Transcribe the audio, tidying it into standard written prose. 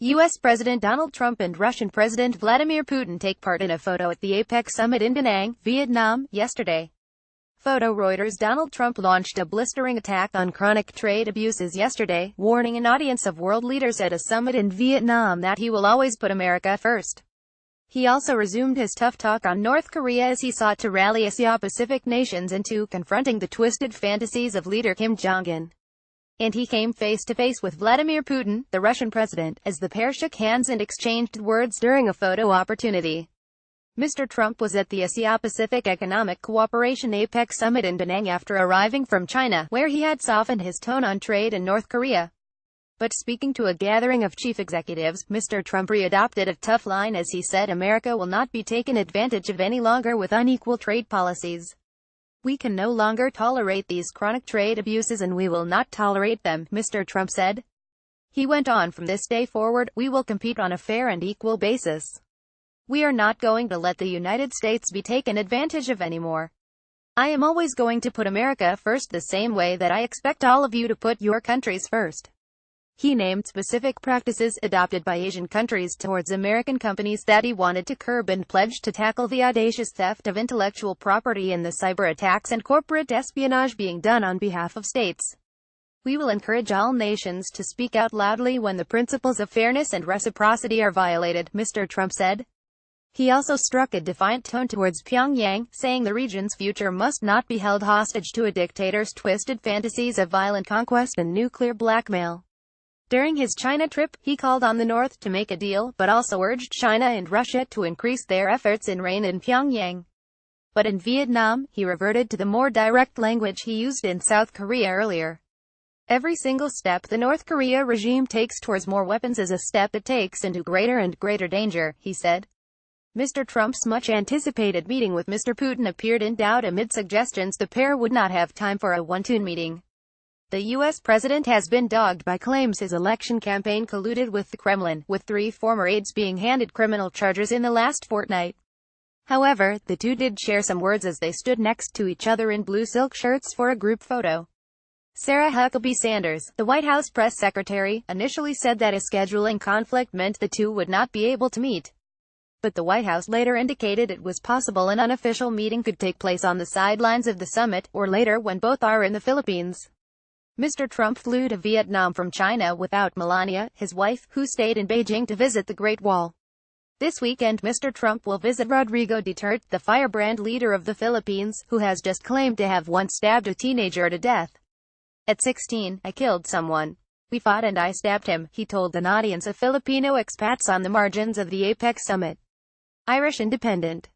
U.S. President Donald Trump and Russian President Vladimir Putin take part in a photo at the Apec summit in Da Nang, Vietnam, yesterday. Photo Reuters. Donald Trump launched a blistering attack on chronic trade abuses yesterday, warning an audience of world leaders at a summit in Vietnam that he will always put America first. He also resumed his tough talk on North Korea as he sought to rally Asia-Pacific nations into confronting the twisted fantasies of leader Kim Jong-un. And he came face-to-face with Vladimir Putin, the Russian president, as the pair shook hands and exchanged words during a photo opportunity. Mr. Trump was at the Asia-Pacific Economic Cooperation APEC summit in Da Nang after arriving from China, where he had softened his tone on trade in North Korea. But speaking to a gathering of chief executives, Mr. Trump re-adopted a tough line as he said America will not be taken advantage of any longer with unequal trade policies. We can no longer tolerate these chronic trade abuses and we will not tolerate them, Mr. Trump said. He went on, from this day forward, we will compete on a fair and equal basis. We are not going to let the United States be taken advantage of anymore. I am always going to put America first the same way that I expect all of you to put your countries first. He named specific practices adopted by Asian countries towards American companies that he wanted to curb and pledged to tackle the audacious theft of intellectual property and the cyber attacks and corporate espionage being done on behalf of states. We will encourage all nations to speak out loudly when the principles of fairness and reciprocity are violated, Mr. Trump said. He also struck a defiant tone towards Pyongyang, saying the region's future must not be held hostage to a dictator's twisted fantasies of violent conquest and nuclear blackmail. During his China trip, he called on the North to make a deal, but also urged China and Russia to increase their efforts in rein in Pyongyang. But in Vietnam, he reverted to the more direct language he used in South Korea earlier. Every single step the North Korea regime takes towards more weapons is a step it takes into greater and greater danger, he said. Mr. Trump's much-anticipated meeting with Mr. Putin appeared in doubt amid suggestions the pair would not have time for a one-to-one meeting. The U.S. president has been dogged by claims his election campaign colluded with the Kremlin, with 3 former aides being handed criminal charges in the last fortnight. However, the two did share some words as they stood next to each other in blue silk shirts for a group photo. Sarah Huckabee Sanders, the White House press secretary, initially said that a scheduling conflict meant the two would not be able to meet. But the White House later indicated it was possible an unofficial meeting could take place on the sidelines of the summit, or later when both are in the Philippines. Mr. Trump flew to Vietnam from China without Melania, his wife, who stayed in Beijing to visit the Great Wall. This weekend Mr. Trump will visit Rodrigo Duterte, the firebrand leader of the Philippines, who has just claimed to have once stabbed a teenager to death. At 16, I killed someone. We fought and I stabbed him, he told an audience of Filipino expats on the margins of the APEC summit. Irish Independent.